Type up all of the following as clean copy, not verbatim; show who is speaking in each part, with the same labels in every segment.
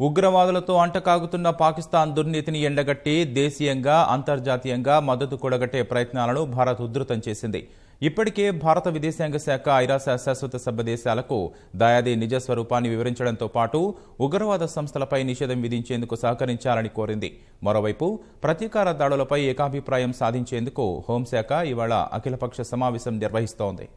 Speaker 1: ఉగ్రవాదులతో అంటకాగుతున్న పాకిస్తాన్ దుర్నీతిని ఎండగట్టి దేశీయంగా అంతర్జాతీయంగా మద్దతు కూడగట్టే ప్రయత్నాలను భారత్ ఉధృతం చేసింది. ఇప్పటికే భారత విదేశాంగ శాఖ ఐరాస శాశ్వత సభ్య దేశాలకు దాయాది నిజ స్వరూపాన్ని వివరించడంతో పాటు ఉగ్రవాద సంస్థలపై నిషేధం విధించేందుకు సహకరించాలని కోరింది. మరోవైపు ప్రతీకార దాడులపై ఏకాభిప్రాయం సాధించేందుకు హోంశాఖ ఇవాళ అఖిలపక్ష సమావేశం నిర్వహిస్తోంది.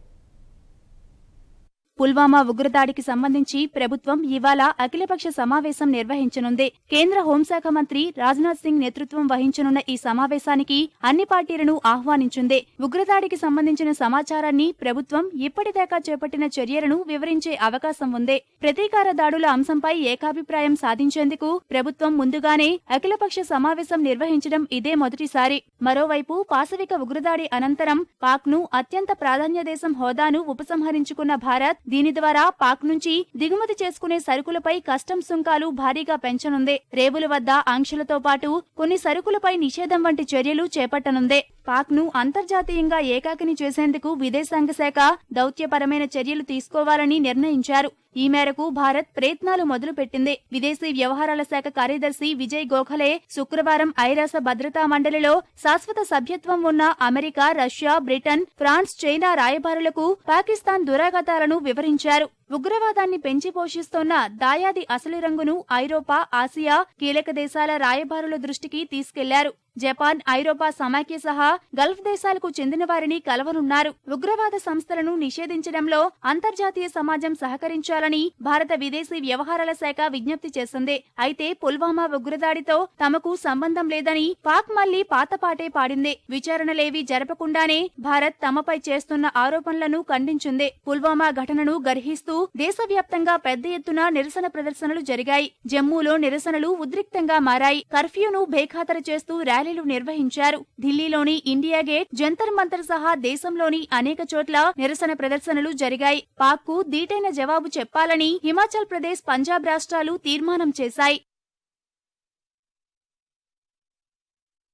Speaker 2: పుల్వామా ఉగ్రదాడికి సంబంధించి ప్రభుత్వం ఇవాళ అఖిలపక్ష సమావేశం నిర్వహించనుంది. కేంద్ర హోంశాఖ మంత్రి రాజ్నాథ్ సింగ్ నేతృత్వం వహించనున్న ఈ సమావేశానికి అన్ని పార్టీలను ఆహ్వానించింది. ఉగ్రదాడికి సంబంధించిన సమాచారాన్ని ప్రభుత్వం ఇప్పటిదాకా చేపట్టిన చర్యలను వివరించే అవకాశం ఉంది. ప్రతీకార దాడుల అంశంపై ఏకాభిప్రాయం సాధించేందుకు ప్రభుత్వం ముందుగానే అఖిలపక్ష సమావేశం నిర్వహించడం ఇదే మొదటిసారి. మరోవైపు పాశవిక ఉగ్రదాడి అనంతరం పాక్ను అత్యంత ప్రాధాన్య దేశం హోదాను ఉపసంహరించుకున్న భారత్ దీని ద్వారా పాక్ నుంచి దిగుమతి చేసుకునే సరుకులపై కస్టమ్స్ సుంకాలు భారీగా పెంచనుంది. రేవుల వద్ద ఆంక్షలతో పాటు కొన్ని సరుకులపై నిషేధం వంటి చర్యలు చేపట్టనుంది. పాక్ను అంతర్జాతీయంగా ఏకాకిని చేసేందుకు విదేశాంగ శాఖ దౌత్యపరమైన చర్యలు తీసుకోవాలని నిర్ణయించారు. ఈ మేరకు భారత్ ప్రయత్నాలు మొదలుపెట్టింది. విదేశీ వ్యవహారాల శాఖ కార్యదర్శి విజయ్ గోఖలే శుక్రవారం ఐరాస భద్రతా మండలిలో శాశ్వత సభ్యత్వం ఉన్న America, Russia, Britain, France, China రాయబారులకు పాకిస్తాన్ దురాఘాతాలను వివరించారు. ఉగ్రవాదాన్ని పెంచి పోషిస్తోన్న దాయాది అసలు రంగును ఐరోపా, ఆసియా కీలక దేశాల రాయబారుల దృష్టికి తీసుకెళ్లారు. జపాన్, ఐరోపా సమాఖ్య సహా గల్ఫ్ దేశాలకు చెందిన వారిని కలవనున్నారు. ఉగ్రవాద సంస్థలను నిషేధించడంలో అంతర్జాతీయ సమాజం సహకరించాలని భారత విదేశీ వ్యవహారాల శాఖ విజ్ఞప్తి చేసింది. అయితే పుల్వామా ఉగ్రదాడితో తమకు సంబంధం లేదని పాక్ మళ్లీ పాతపాటే పాడింది. విచారణలేవీ జరపకుండానే భారత్ తమపై చేస్తున్న ఆరోపణలను ఖండించింది. పుల్వామా ఘటనను గర్హిస్తూ దేశవ్యాప్తంగా పెద్ద ఎత్తున నిరసన ప్రదర్శనలు జరిగాయి. జమ్మూలో నిరసనలు ఉద్రిక్తంగా మారాయి. కర్ఫ్యూను బేఖాతరు చేస్తూ ర్యాలీలు నిర్వహించారు. ఢిల్లీలోని ఇండియా గేట్, జంతర్ మంతర్ సహా దేశంలోని అనేక చోట్ల నిరసన ప్రదర్శనలు జరిగాయి. పాక్ కు దీటైన జవాబు చెప్పాలని హిమాచల్ ప్రదేశ్, పంజాబ్ రాష్ట్రాలు తీర్మానం చేశాయి.